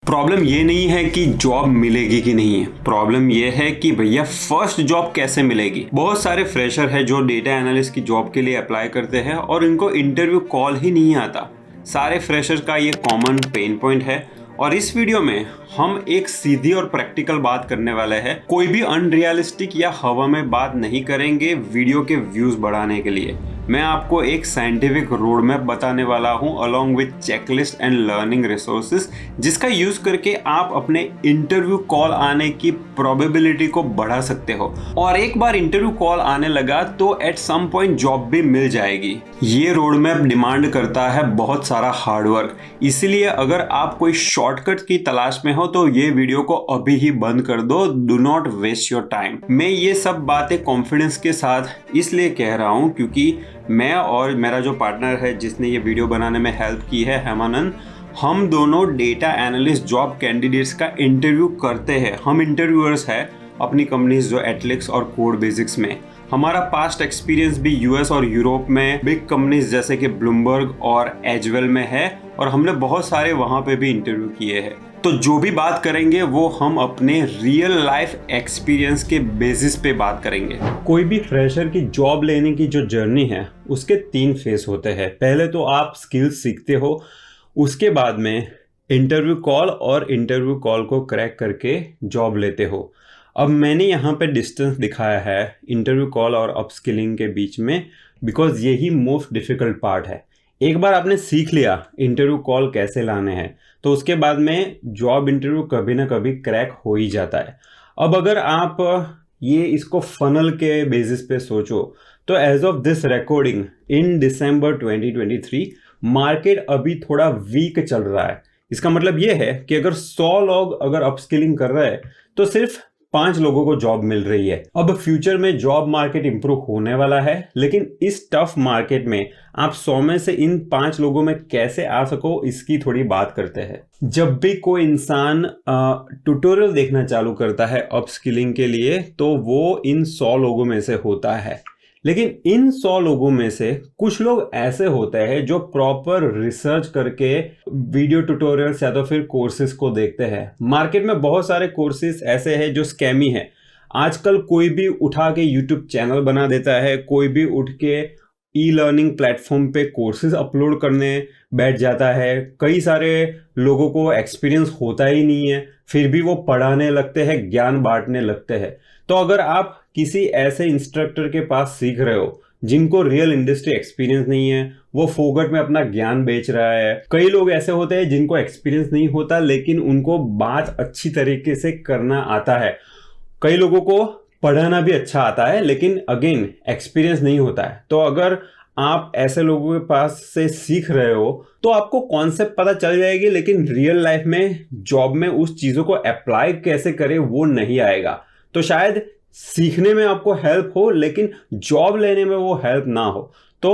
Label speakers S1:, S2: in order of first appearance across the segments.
S1: Problem ये नहीं है कि जॉब मिलेगी कि नहीं है, प्रॉब्लम ये है कि भैया फर्स्ट जॉब कैसे मिलेगी। बहुत सारे फ्रेशर है जो डेटा एनालिस्ट की जॉब के लिए अप्लाई करते हैं और इनको इंटरव्यू कॉल ही नहीं आता। सारे फ्रेशर का ये कॉमन पेन पॉइंट है और इस वीडियो में हम एक सीधी और प्रैक्टिकल बात करने वाले हैं। कोई भी अनरियलिस्टिक या हवा में बात नहीं करेंगे वीडियो के व्यूज बढ़ाने के लिए। मैं आपको एक साइंटिफिक रोड मैप बताने वाला हूं along with checklist and learning resources, जिसका यूज करके आप अपने इंटरव्यू कॉल आने की प्रोबेबिलिटी को बढ़ा सकते हो। और एक बार इंटरव्यू कॉल आने लगा तो एट सम पॉइंट जॉब भी मिल जाएगी। ये रोड मैप डिमांड करता है बहुत सारा हार्डवर्क, इसीलिए अगर आप कोई शॉर्टकट की तलाश में हो तो ये वीडियो को अभी ही बंद कर दो। Do not waste your time. मैं ये सब बातें कॉन्फिडेंस के साथ इसलिए कह रहा हूँ क्योंकि मैं और मेरा जो पार्टनर है जिसने ये वीडियो बनाने में हेल्प की है, हेमानंद, हम दोनों डेटा एनालिस्ट जॉब कैंडिडेट्स का इंटरव्यू करते हैं। हम इंटरव्यूअर्स हैं अपनी कंपनीज जो एटलिक्स और कोड बेसिक्स में। हमारा पास्ट एक्सपीरियंस भी यूएस और यूरोप में बिग कंपनीज जैसे कि ब्लूमबर्ग और एजवेल में है और हमने बहुत सारे वहाँ पे भी इंटरव्यू किए हैं। तो जो भी बात करेंगे वो हम अपने रियल लाइफ एक्सपीरियंस के बेसिस पे बात करेंगे। कोई भी फ्रेशर की जॉब लेने की जो जर्नी है उसके 3 फेज होते हैं। पहले तो आप स्किल्स सीखते हो, उसके बाद में इंटरव्यू कॉल और इंटरव्यू कॉल को क्रैक करके जॉब लेते हो। अब मैंने यहाँ पे डिस्टेंस दिखाया है इंटरव्यू कॉल और अपस्किलिंग के बीच में, बिकॉज यही मोस्ट डिफिकल्ट पार्ट है। एक बार आपने सीख लिया इंटरव्यू कॉल कैसे लाने हैं तो उसके बाद में जॉब इंटरव्यू कभी ना कभी क्रैक हो ही जाता है। अब अगर आप ये इसको फनल के बेसिस पे सोचो तो as of this recording in December 2023 market अभी थोड़ा वीक चल रहा है। इसका मतलब ये है कि अगर 100 लोग अगर अपस्किलिंग कर रहे हैं तो सिर्फ 5 लोगों को जॉब मिल रही है। अब फ्यूचर में जॉब मार्केट इंप्रूव होने वाला है, लेकिन इस टफ मार्केट में आप 100 में से इन 5 लोगों में कैसे आ सको इसकी थोड़ी बात करते हैं। जब भी कोई इंसान ट्यूटोरियल देखना चालू करता है अपस्किलिंग के लिए तो वो इन 100 लोगों में से होता है, लेकिन इन 100 लोगों में से कुछ लोग ऐसे होते हैं जो प्रॉपर रिसर्च करके वीडियो ट्यूटोरियल्स या तो फिर कोर्सेज को देखते हैं। मार्केट में बहुत सारे कोर्सेज ऐसे हैं जो स्कैमी है। आजकल कोई भी उठा के यूट्यूब चैनल बना देता है, कोई भी उठ के ई लर्निंग प्लेटफॉर्म पे कोर्सेज अपलोड करने बैठ जाता है। कई सारे लोगों को एक्सपीरियंस होता ही नहीं है, फिर भी वो पढ़ाने लगते हैं, ज्ञान बांटने लगते हैं। तो अगर आप किसी ऐसे इंस्ट्रक्टर के पास सीख रहे हो जिनको रियल इंडस्ट्री एक्सपीरियंस नहीं है, वो फोकट में अपना ज्ञान बेच रहा है। कई लोग ऐसे होते हैं जिनको एक्सपीरियंस नहीं होता लेकिन उनको बात अच्छी तरीके से करना आता है। कई लोगों को पढ़ाना भी अच्छा आता है लेकिन अगेन एक्सपीरियंस नहीं होता है। तो अगर आप ऐसे लोगों के पास से सीख रहे हो तो आपको कॉन्सेप्ट पता चल जाएगी, लेकिन रियल लाइफ में जॉब में उस चीजों को अप्लाई कैसे करें वो नहीं आएगा। तो शायद सीखने में आपको हेल्प हो लेकिन जॉब लेने में वो हेल्प ना हो। तो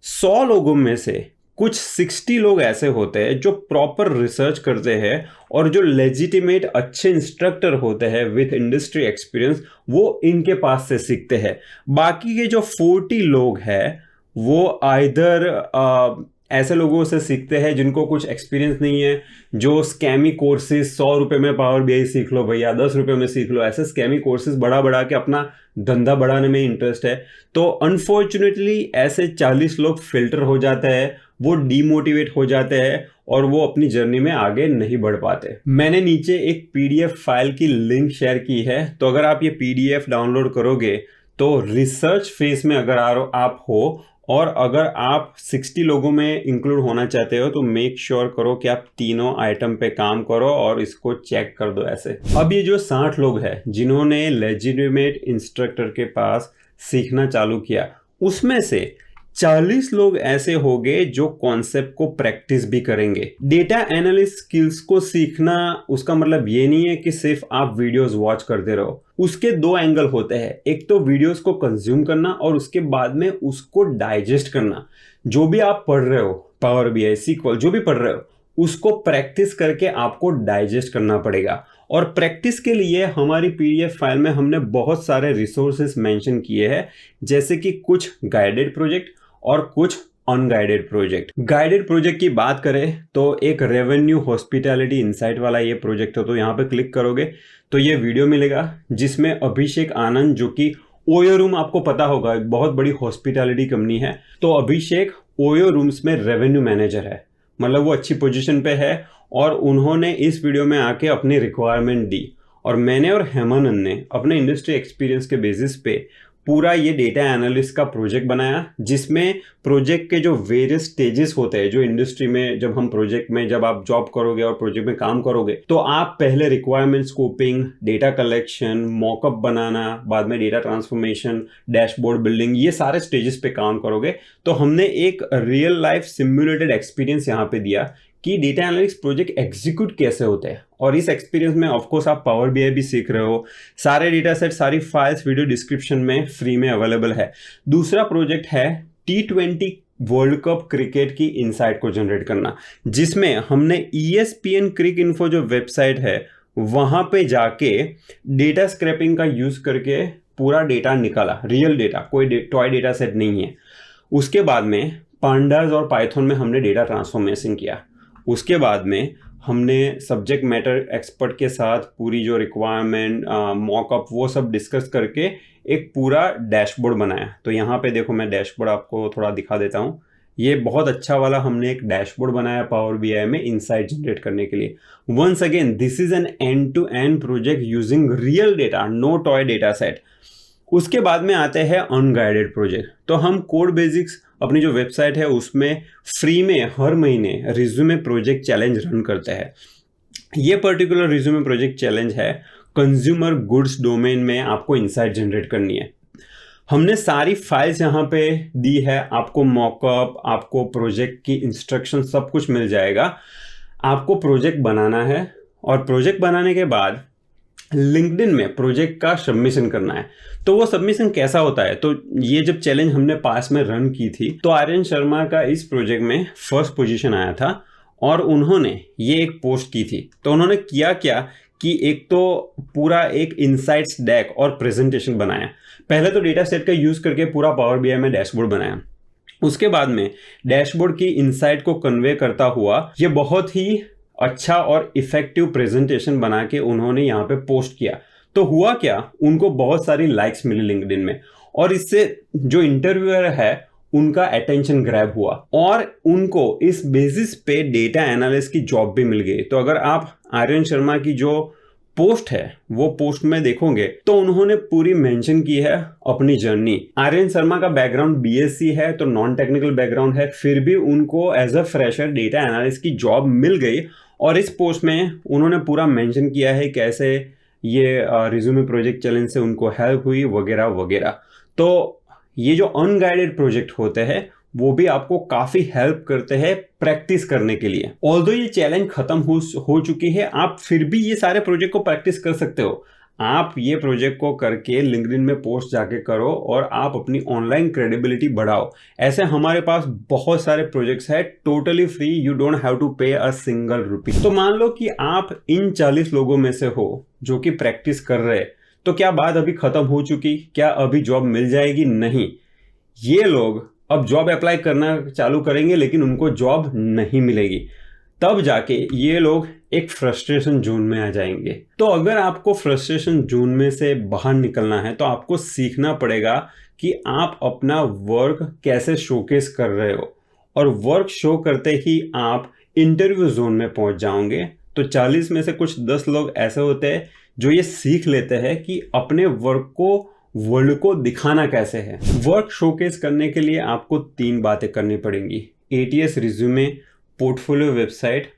S1: 100 लोगों में से कुछ 60 लोग ऐसे होते हैं जो प्रॉपर रिसर्च करते हैं और जो लेजिटिमेट अच्छे इंस्ट्रक्टर होते हैं विथ इंडस्ट्री एक्सपीरियंस, वो इनके पास से सीखते हैं। बाकी के जो 40 लोग हैं वो आइदर ऐसे लोगों से सीखते हैं जिनको कुछ एक्सपीरियंस नहीं है, जो स्कैमी कोर्सेज 100 रुपए में पावर बीआई सीख लो भैया, 10 रुपए में सीख लो, ऐसे स्कैमी कोर्सेज बढ़ा के अपना धंधा बढ़ाने में इंटरेस्ट है। तो अनफॉर्चुनेटली ऐसे 40 लोग फिल्टर हो जाते हैं, वो डीमोटिवेट हो जाते हैं और वो अपनी जर्नी में आगे नहीं बढ़ पाते। मैंने नीचे एक पीडीएफ फाइल की लिंक शेयर की है, तो अगर आप ये पीडीएफ डाउनलोड करोगे तो रिसर्च फेज में अगर आप हो और अगर आप 60 लोगों में इंक्लूड होना चाहते हो तो मेक श्योर करो कि आप तीनों आइटम पे काम करो और इसको चेक कर दो ऐसे। अब ये जो 60 लोग हैं जिन्होंने लेजिटिमेट इंस्ट्रक्टर के पास सीखना चालू किया, उसमें से 40 लोग ऐसे होंगे जो कॉन्सेप्ट को प्रैक्टिस भी करेंगे। डेटा एनालिस्ट स्किल्स को सीखना उसका मतलब ये नहीं है कि सिर्फ आप वीडियोस वॉच करते रहो। उसके 2 एंगल होते हैं, एक तो वीडियोस को कंज्यूम करना और उसके बाद में उसको डाइजेस्ट करना। जो भी आप पढ़ रहे हो, पावर बीआई, SQL जो भी पढ़ रहे हो, उसको प्रैक्टिस करके आपको डाइजेस्ट करना पड़ेगा। और प्रैक्टिस के लिए हमारी पीडीएफ फाइल में हमने बहुत सारे रिसोर्सेस मेंशन किए हैं, जैसे कि कुछ गाइडेड प्रोजेक्ट और कुछ अनगाइडेड प्रोजेक्ट। गाइडेड प्रोजेक्ट की बात करें तो एक रेवेन्यू हॉस्पिटैलिटी इनसाइट वाला ये प्रोजेक्ट है। तो यहाँ पे क्लिक करोगे तो ये वीडियो मिलेगा जिसमें अभिषेक आनंद, जो कि ओयो रूम आपको पता होगा बहुत बड़ी हॉस्पिटैलिटी कंपनी है, तो अभिषेक ओयो रूम्स में रेवेन्यू मैनेजर है, मतलब वो अच्छी पोजीशन पे है। और उन्होंने इस वीडियो में आके अपनी रिक्वायरमेंट दी और मैंने और हेमानंद ने अपने इंडस्ट्री एक्सपीरियंस के बेसिस पे पूरा ये डेटा एनालिस्ट का प्रोजेक्ट बनाया, जिसमें प्रोजेक्ट के जो वेरियस स्टेजेस होते हैं, जो इंडस्ट्री में जब हम प्रोजेक्ट में जब आप जॉब करोगे और प्रोजेक्ट में काम करोगे तो आप पहले requirement scoping, data collection, mockup बनाना, बाद में डेटा ट्रांसफॉर्मेशन, डैशबोर्ड बिल्डिंग, ये सारे स्टेजेस पे काम करोगे। तो हमने एक रियल लाइफ सिमुलेटेड एक्सपीरियंस यहाँ पे दिया कि डेटा एनालिटिक्स प्रोजेक्ट एग्जीक्यूट कैसे होते हैं। और इस एक्सपीरियंस में ऑफकोर्स आप पावर बीआई भी सीख रहे हो। सारे डेटा सेट, सारी फाइल्स वीडियो डिस्क्रिप्शन में फ्री में अवेलेबल है। दूसरा प्रोजेक्ट है T20 वर्ल्ड कप क्रिकेट की इनसाइट को जनरेट करना, जिसमें हमने ESPN क्रिक इन्फो जो वेबसाइट है वहां पे जाके डेटा स्क्रैपिंग का यूज करके पूरा डेटा निकाला, रियल डेटा, कोई टॉय डेटा सेट नहीं है। उसके बाद में पांडास और पाइथन में हमने डेटा ट्रांसफॉर्मेशन किया। उसके बाद में हमने सब्जेक्ट मैटर एक्सपर्ट के साथ पूरी जो रिक्वायरमेंट, मॉकअप, वो सब डिस्कस करके एक पूरा डैशबोर्ड बनाया। तो यहाँ पे देखो, मैं डैशबोर्ड आपको थोड़ा दिखा देता हूँ। ये बहुत अच्छा वाला हमने एक डैशबोर्ड बनाया पावर बीआई में इनसाइट जनरेट करने के लिए। Once again this is an end to end project using real data, no toy data set. उसके बाद में आते हैं अनगाइडेड प्रोजेक्ट। तो हम कोड बेसिक्स अपनी जो वेबसाइट है उसमें फ्री में हर महीने रिज्यूमे प्रोजेक्ट चैलेंज रन करते हैं। ये पर्टिकुलर रिज्यूमे प्रोजेक्ट चैलेंज है कंज्यूमर गुड्स डोमेन में आपको इनसाइट जनरेट करनी है। हमने सारी फाइल्स यहाँ पे दी है, आपको मॉकअप, आपको प्रोजेक्ट की इंस्ट्रक्शन सब कुछ मिल जाएगा। आपको प्रोजेक्ट बनाना है और प्रोजेक्ट बनाने के बाद लिंक्डइन में प्रोजेक्ट का सबमिशन करना है। तो वो सबमिशन कैसा होता है, तो ये जब चैलेंज हमने पास में रन की थी तो आर्यन शर्मा का इस प्रोजेक्ट में फर्स्ट पोजीशन आया था और उन्होंने ये एक पोस्ट की थी। तो उन्होंने किया क्या कि एक तो पूरा एक इनसाइट्स डेक और प्रेजेंटेशन बनाया। पहले तो डेटा सेट का यूज करके पूरा पावर बीआई में डैशबोर्ड बनाया। उसके बाद में डैशबोर्ड की इनसाइट को कन्वे करता हुआ ये बहुत ही अच्छा और इफेक्टिव प्रेजेंटेशन बना के उन्होंने यहाँ पे पोस्ट किया। तो हुआ क्या, उनको बहुत सारी लाइक्स मिली लिंक्डइन में और इससे जो इंटरव्यूअर है उनका अटेंशन ग्रैब हुआ और उनको इस बेसिस पे डेटा एनालिस्ट की जॉब भी मिल गई। तो अगर आप आर्यन शर्मा की जो पोस्ट है वो पोस्ट में देखोगे तो उन्होंने पूरी मेंशन की है अपनी जर्नी। आर्यन शर्मा का बैकग्राउंड बीएससी है, तो नॉन टेक्निकल बैकग्राउंड है, फिर भी उनको as a fresher data analyst की जॉब मिल गई। और इस पोस्ट में उन्होंने पूरा मेंशन किया है कैसे ये रिज्यूमे प्रोजेक्ट चैलेंज से उनको हेल्प हुई वगैरह वगैरह। तो ये जो अनगाइडेड प्रोजेक्ट होते हैं वो भी आपको काफी हेल्प करते हैं प्रैक्टिस करने के लिए। ऑल्दो ये चैलेंज खत्म हो चुकी है, आप फिर भी ये सारे प्रोजेक्ट को प्रैक्टिस कर सकते हो। आप ये प्रोजेक्ट को करके लिंक्डइन में पोस्ट जाके करो और आप अपनी ऑनलाइन क्रेडिबिलिटी बढ़ाओ। ऐसे हमारे पास बहुत सारे प्रोजेक्ट्स हैं totally free, you don't have to pay a single rupee. तो मान लो कि आप इन 40 लोगों में से हो जो कि प्रैक्टिस कर रहे, तो क्या बात अभी खत्म हो चुकी? क्या अभी जॉब मिल जाएगी? नहीं, ये लोग अब जॉब अप्लाई करना चालू करेंगे लेकिन उनको जॉब नहीं मिलेगी। तब जाके ये लोग एक फ्रस्ट्रेशन जोन में आ जाएंगे। तो अगर आपको फ्रस्ट्रेशन जोन में से बाहर निकलना है तो आपको सीखना पड़ेगा कि आप अपना वर्क कैसे शोकेस कर रहे हो, और वर्क शो करते ही आप इंटरव्यू जोन में पहुंच जाओगे। तो 40 में से कुछ 10 लोग ऐसे होते हैं जो ये सीख लेते हैं कि अपने वर्क को वर्ल्ड को दिखाना कैसे है। वर्क शोकेस करने के लिए आपको 3 बातें करनी पड़ेंगी: ATS resume, portfolio website,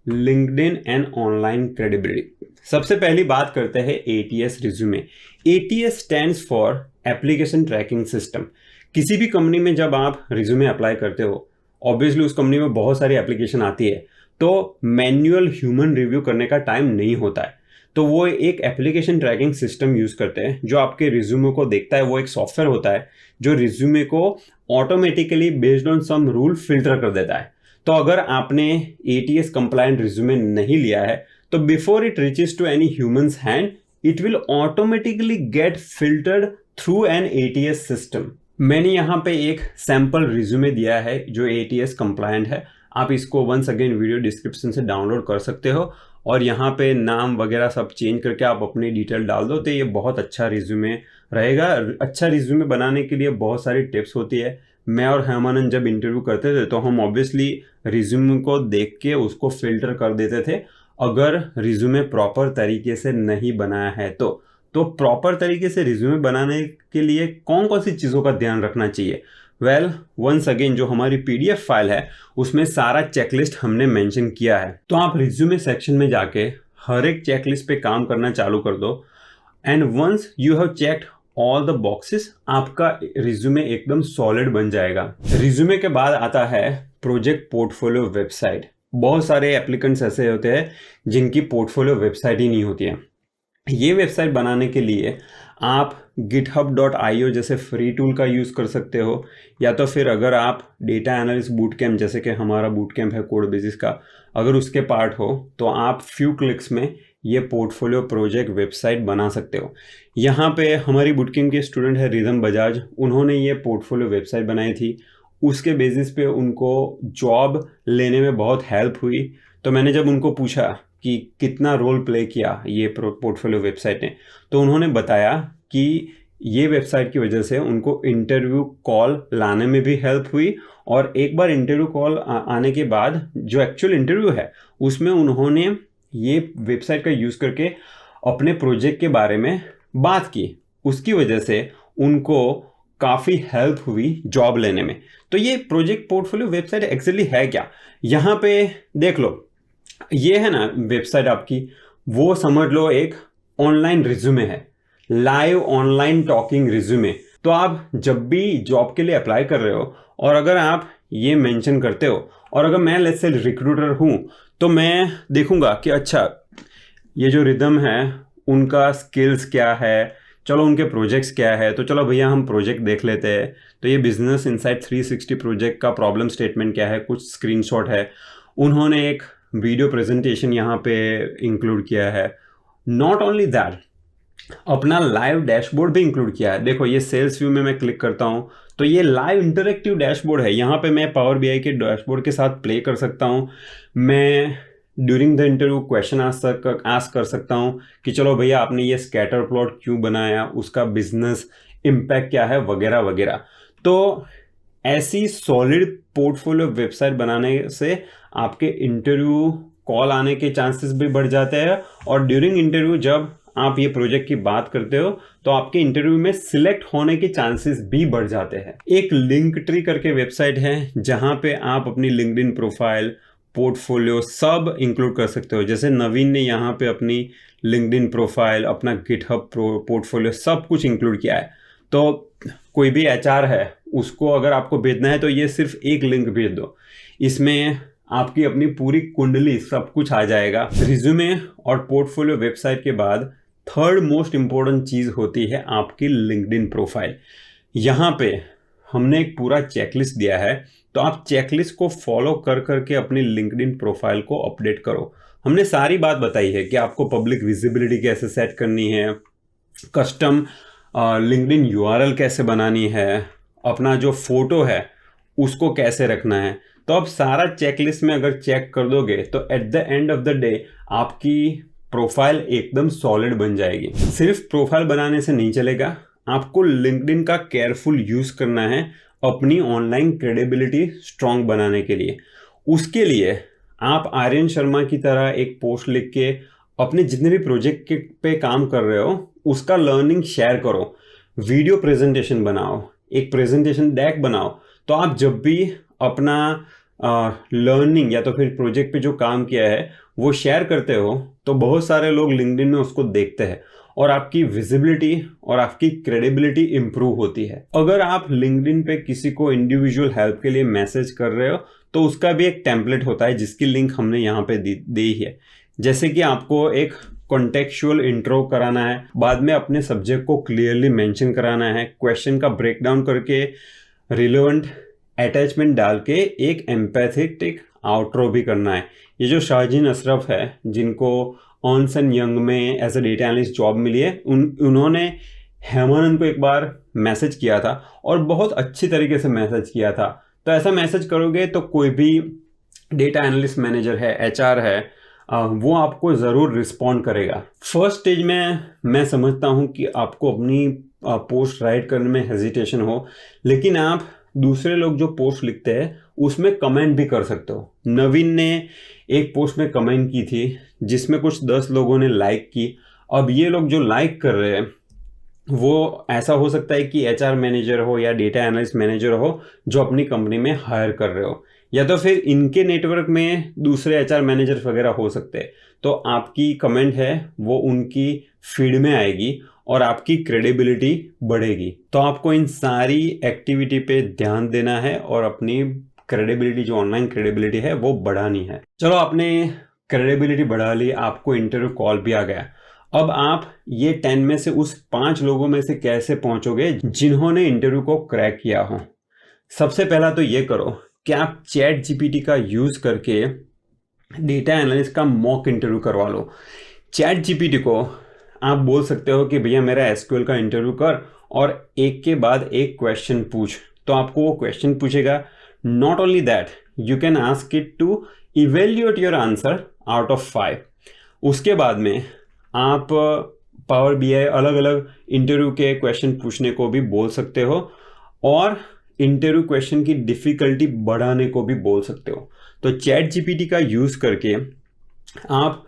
S1: LinkedIn and online credibility. सबसे पहली बात करते हैं ATS resume. ATS stands for application tracking system. किसी भी कंपनी में जब आप रिज्यूमे अप्लाई करते हो, ऑब्वियसली उस कंपनी में बहुत सारी एप्लीकेशन आती है, तो मैन्युअल ह्यूमन रिव्यू करने का टाइम नहीं होता है। तो वो एक एप्लीकेशन ट्रैकिंग सिस्टम यूज करते हैं जो आपके रिज्यूमे को देखता है। वो एक सॉफ्टवेयर होता है जो रिज्यूमे को automatically based on sum rule filter कर देता है। तो अगर आपने ATS कंप्लायंट रिज्यूमे नहीं लिया है तो before it reaches to any humans hand, it will automatically get filtered through an ATS system. मैंने यहाँ पे एक सैम्पल रिज्यूमे दिया है जो ATS कंप्लायंट है। आप इसको वंस अगेन वीडियो डिस्क्रिप्शन से डाउनलोड कर सकते हो और यहाँ पे नाम वगैरह सब चेंज करके आप अपनी डिटेल डाल दो तो ये बहुत अच्छा रिज्यूमे रहेगा। अच्छा रिज्यूमे बनाने के लिए बहुत सारी टिप्स होती है। मैं और हेमानंद जब इंटरव्यू करते थे तो हम ऑब्वियसली रिज्यूमे को देख के उसको फिल्टर कर देते थे। अगर रिज्यूमे प्रॉपर तरीके से नहीं बनाया है तो प्रॉपर तरीके से रिज्यूमे बनाने के लिए कौन कौन सी चीज़ों का ध्यान रखना चाहिए? वेल, वंस अगेन जो हमारी PDF फाइल है उसमें सारा चेकलिस्ट हमने मेंशन किया है। तो आप रिज्यूमे सेक्शन में जाके हर एक चेकलिस्ट पे काम करना चालू कर दो and once you have checked all the boxes, आपका रिज्यूमे एकदम सॉलिड बन जाएगा। रिज्यूमे के बाद आता है प्रोजेक्ट पोर्टफोलियो वेबसाइट। बहुत सारे एप्लीकेंट्स ऐसे होते हैं जिनकी पोर्टफोलियो वेबसाइट ही नहीं होती है। ये वेबसाइट बनाने के लिए आप github.io जैसे फ्री टूल का यूज़ कर सकते हो, या तो फिर अगर आप डेटा एनालिस्ट बूट कैंप जैसे कि हमारा बूट कैंप है कोड बेसिस का, अगर उसके पार्ट हो तो आप फ्यू क्लिक्स में ये पोर्टफोलियो प्रोजेक्ट वेबसाइट बना सकते हो। यहाँ पे हमारी बूट कैंप के स्टूडेंट है रिदम बजाज, उन्होंने ये पोर्टफोलियो वेबसाइट बनाई थी। उसके बेसिस पे उनको जॉब लेने में बहुत हेल्प हुई। तो मैंने जब उनको पूछा कि कितना रोल प्ले किया ये पोर्टफोलियो वेबसाइट ने, तो उन्होंने बताया कि ये वेबसाइट की वजह से उनको इंटरव्यू कॉल लाने में भी हेल्प हुई और एक बार इंटरव्यू कॉल आने के बाद जो एक्चुअल इंटरव्यू है उसमें उन्होंने ये वेबसाइट का यूज़ करके अपने प्रोजेक्ट के बारे में बात की। उसकी वजह से उनको काफ़ी हेल्प हुई जॉब लेने में। तो ये प्रोजेक्ट पोर्टफोलियो वेबसाइट एक्चुअली है क्या? यहाँ पे देख लो, ये है ना वेबसाइट आपकी, वो समझ लो एक ऑनलाइन रिज्यूमे है, लाइव ऑनलाइन टॉकिंग रिज्यूमे। तो आप जब भी जॉब के लिए अप्लाई कर रहे हो और अगर आप ये मेंशन करते हो और अगर मैं लेट्स से रिक्रूटर हूँ तो मैं देखूंगा कि अच्छा ये जो रिदम है उनका स्किल्स क्या है, चलो उनके प्रोजेक्ट्स क्या है, तो चलो भैया हम प्रोजेक्ट देख लेते हैं। तो ये बिजनेस इनसाइट 360 प्रोजेक्ट का प्रॉब्लम स्टेटमेंट क्या है, कुछ स्क्रीनशॉट है। उन्होंने एक वीडियो प्रेजेंटेशन यहाँ पे इंक्लूड किया है। नॉट ओनली दैट, अपना लाइव डैशबोर्ड भी इंक्लूड किया है। देखो ये सेल्स व्यू में मैं क्लिक करता हूँ तो ये लाइव इंटरेक्टिव डैशबोर्ड है। यहाँ पे मैं पावर BI के डैशबोर्ड के साथ प्ले कर सकता हूँ। मैं during the interview question ask कर सकता हूँ कि चलो भैया आपने ये स्कैटर प्लॉट क्यों बनाया, उसका बिजनेस इम्पैक्ट क्या है, वगैरह वगैरह। तो ऐसी सॉलिड पोर्टफोलियो वेबसाइट बनाने से आपके इंटरव्यू कॉल आने के चांसेस भी बढ़ जाते हैं और ड्यूरिंग इंटरव्यू जब आप ये प्रोजेक्ट की बात करते हो तो आपके इंटरव्यू में सिलेक्ट होने के चांसेस भी बढ़ जाते हैं। एक लिंक ट्री करके वेबसाइट है जहां पे आप अपनी लिंक्डइन प्रोफाइल, पोर्टफोलियो सब इंक्लूड कर सकते हो। जैसे नवीन ने यहाँ पे अपनी लिंक्डइन प्रोफाइल, अपना गिटहब पोर्टफोलियो सब कुछ इंक्लूड किया है। तो कोई भी HR है उसको अगर आपको भेजना है तो ये सिर्फ एक लिंक भेज दो, इसमें आपकी अपनी पूरी कुंडली सब कुछ आ जाएगा। रिज्यूमे और पोर्टफोलियो वेबसाइट के बाद थर्ड मोस्ट इंपॉर्टेंट चीज़ होती है आपकी लिंक्डइन प्रोफाइल। यहाँ पे हमने एक पूरा चेकलिस्ट दिया है, तो आप चेकलिस्ट को फॉलो कर करके अपनी लिंक्डइन प्रोफाइल को अपडेट करो। हमने सारी बात बताई है कि आपको पब्लिक विजिबिलिटी कैसे सेट करनी है, कस्टम लिंक्डइन URL कैसे बनानी है, अपना जो फोटो है उसको कैसे रखना है। तो आप सारा चेकलिस्ट में अगर चेक कर दोगे तो at the end of the day आपकी प्रोफाइल एकदम सॉलिड बन जाएगी। सिर्फ प्रोफाइल बनाने से नहीं चलेगा, आपको लिंक्डइन का केयरफुल यूज करना है अपनी ऑनलाइन क्रेडिबिलिटी स्ट्रांग बनाने के लिए। उसके लिए आप आर्यन शर्मा की तरह एक पोस्ट लिख के अपने जितने भी प्रोजेक्ट पे काम कर रहे हो उसका लर्निंग शेयर करो, वीडियो प्रेजेंटेशन बनाओ, एक प्रेजेंटेशन डेक बनाओ। तो आप जब भी अपना लर्निंग या तो फिर प्रोजेक्ट पे जो काम किया है वो शेयर करते हो तो बहुत सारे लोग लिंक्डइन में उसको देखते हैं और आपकी विजिबिलिटी और आपकी क्रेडिबिलिटी इंप्रूव होती है। अगर आप लिंक्डइन पे किसी को इंडिविजुअल हेल्प के लिए मैसेज कर रहे हो तो उसका भी एक टेम्पलेट होता है जिसकी लिंक हमने यहाँ पे दी है। जैसे कि आपको एक कॉन्टेक्चुअल इंट्रो कराना है, बाद में अपने सब्जेक्ट को क्लियरली मेंशन कराना है, क्वेश्चन का ब्रेकडाउन करके रिलेवेंट अटैचमेंट डाल के एक एम्पैथेटिक आउट्रो भी करना है। ये जो शाहजीन अशरफ है जिनको अर्न्स्ट एंड यंग में as a data analyst job मिली है, उन्होंने हेमानंद को एक बार मैसेज किया था और बहुत अच्छी तरीके से मैसेज किया था। तो ऐसा मैसेज करोगे तो कोई भी डेटा एनालिस्ट मैनेजर है, एचआर है, वो आपको ज़रूर रिस्पॉन्ड करेगा। फर्स्ट स्टेज में मैं समझता हूँ कि आपको अपनी पोस्ट राइट करने में हेजिटेशन हो, लेकिन आप दूसरे लोग जो पोस्ट लिखते हैं उसमें कमेंट भी कर सकते हो। नवीन ने एक पोस्ट में कमेंट की थी जिसमें कुछ 10 लोगों ने लाइक की। अब ये लोग जो लाइक कर रहे हैं वो ऐसा हो सकता है कि एचआर मैनेजर हो या डेटा एनालिस्ट मैनेजर हो जो अपनी कंपनी में हायर कर रहे हो, या तो फिर इनके नेटवर्क में दूसरे एचआर मैनेजर वगैरह हो सकते हैं। तो आपकी कमेंट है वो उनकी फीड में आएगी और आपकी क्रेडिबिलिटी बढ़ेगी। तो आपको इन सारी एक्टिविटी पे ध्यान देना है और अपनी क्रेडिबिलिटी, जो ऑनलाइन क्रेडिबिलिटी है, वो बढ़ानी है। चलो, आपने क्रेडिबिलिटी बढ़ा ली, आपको इंटरव्यू कॉल भी आ गया। अब आप ये 10 में से उस 5 लोगों में से कैसे पहुंचोगे जिन्होंने इंटरव्यू को क्रैक किया हो। सबसे पहला तो ये करो कि आप चैट जीपीटी का यूज करके डेटा एनालिस्ट का मॉक इंटरव्यू करवा लो। चैट जीपीटी को आप बोल सकते हो कि भैया मेरा एसक्यूएल का इंटरव्यू कर और एक के बाद एक क्वेश्चन पूछ, तो आपको वो क्वेश्चन पूछेगा। Not only that, you can ask it to evaluate your answer out of 5। उसके बाद में आप पावर बीआई अलग अलग इंटरव्यू के क्वेश्चन पूछने को भी बोल सकते हो और इंटरव्यू क्वेश्चन की डिफिकल्टी बढ़ाने को भी बोल सकते हो। तो चैट जीपीटी का यूज़ करके आप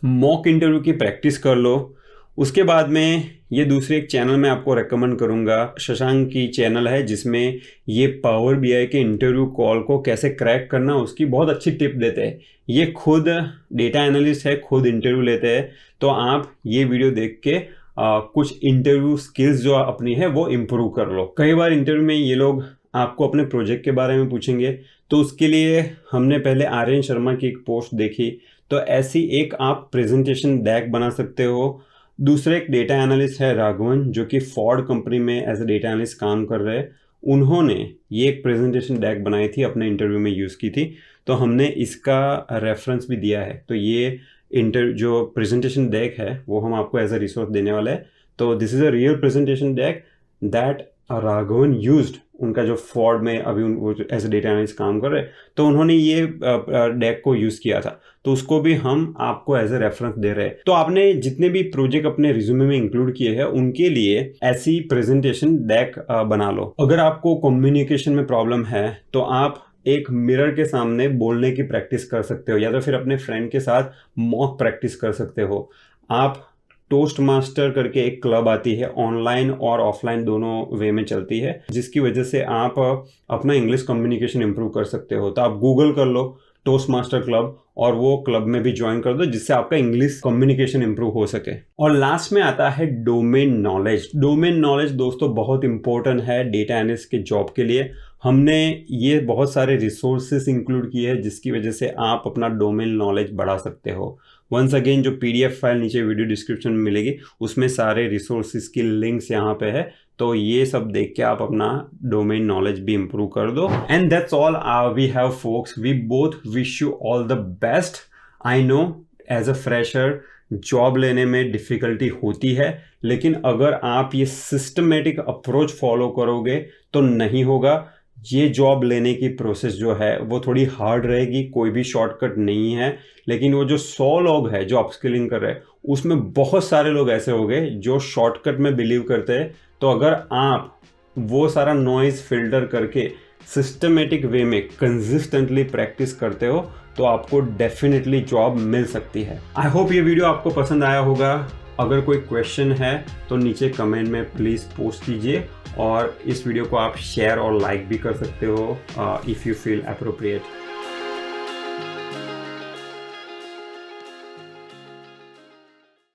S1: मॉक इंटरव्यू की प्रैक्टिस कर लो। उसके बाद में ये दूसरे एक चैनल मैं आपको रेकमेंड करूंगा, शशांक की चैनल है जिसमें ये पावर बीआई के इंटरव्यू कॉल को कैसे क्रैक करना उसकी बहुत अच्छी टिप देते हैं। ये खुद डेटा एनालिस्ट है, खुद इंटरव्यू लेते हैं। तो आप ये वीडियो देख के कुछ इंटरव्यू स्किल्स जो अपनी है वो इम्प्रूव कर लो। कई बार इंटरव्यू में ये लोग आपको अपने प्रोजेक्ट के बारे में पूछेंगे, तो उसके लिए हमने पहले आर्यन शर्मा की एक पोस्ट देखी। तो ऐसी एक आप प्रेजेंटेशन डेक बना सकते हो। दूसरे एक डेटा एनालिस्ट है राघवन, जो कि फॉर्ड कंपनी में एज ए डेटा एनालिस्ट काम कर रहे हैं। उन्होंने ये एक प्रेजेंटेशन डेक बनाई थी, अपने इंटरव्यू में यूज़ की थी, तो हमने इसका रेफरेंस भी दिया है। तो ये जो प्रेजेंटेशन डेक है वो हम आपको एज ए रिसोर्स देने वाला है। तो this is a real presentation deck that Raghavan used. उनका जो फॉर्ड में अभी वो एज ए डेटा एनालिस्ट काम कर रहे हैं, तो उन्होंने ये डेक को यूज़ किया था, तो उसको भी हम आपको एज ए रेफरेंस दे रहे हैं। तो आपने जितने भी प्रोजेक्ट अपने रिज्यूमे में इंक्लूड किए हैं उनके लिए ऐसी प्रेजेंटेशन डेक बना लो। अगर आपको कम्युनिकेशन में प्रॉब्लम है तो आप एक मिरर के सामने बोलने की प्रैक्टिस कर सकते हो, या तो फिर अपने फ्रेंड के साथ मॉक प्रैक्टिस कर सकते हो। आप टोस्ट मास्टर करके एक क्लब आती है, ऑनलाइन और ऑफलाइन दोनों वे में चलती है, जिसकी वजह से आप अपना इंग्लिश कम्युनिकेशन इंप्रूव कर सकते हो। तो आप गूगल कर लो टोस्ट मास्टर क्लब और वो क्लब में भी ज्वाइन कर दो, जिससे आपका इंग्लिश कम्युनिकेशन इंप्रूव हो सके। और लास्ट में आता है डोमेन नॉलेज। डोमेन नॉलेज दोस्तों बहुत इंपॉर्टेंट है डेटा एनालिस्ट के जॉब के लिए। हमने ये बहुत सारे रिसोर्सेस इंक्लूड किए हैं जिसकी वजह से आप अपना डोमेन नॉलेज बढ़ा सकते हो। वंस अगेन, जो पीडीएफ फाइल नीचे वीडियो डिस्क्रिप्शन में मिलेगी उसमें सारे रिसोर्सेज की लिंक्स यहाँ पे है, तो ये सब देख के आप अपना डोमेन नॉलेज भी इंप्रूव कर दो। And that's all we have folks. We both wish you all the best. I know as a fresher job लेने में डिफ़िकल्टी होती है, लेकिन अगर आप ये सिस्टमेटिक अप्रोच फॉलो करोगे तो नहीं होगा। ये जॉब लेने की प्रोसेस जो है वो थोड़ी हार्ड रहेगी, कोई भी शॉर्टकट नहीं है। लेकिन वो जो 100 लोग हैं जो अपस्किलिंग कर रहे हैं उसमें बहुत सारे लोग ऐसे हो गए जो शॉर्टकट में बिलीव करते हैं। तो अगर आप वो सारा नॉइज़ फिल्टर करके सिस्टमेटिक वे में कंसिस्टेंटली प्रैक्टिस करते हो तो आपको डेफिनेटली जॉब मिल सकती है। आई होप ये वीडियो आपको पसंद आया होगा। अगर कोई क्वेश्चन है तो नीचे कमेंट में प्लीज़ पोस्ट कीजिए, और इस वीडियो को आप शेयर और लाइक भी कर सकते हो इफ़ यू फील अप्रोप्रिएट।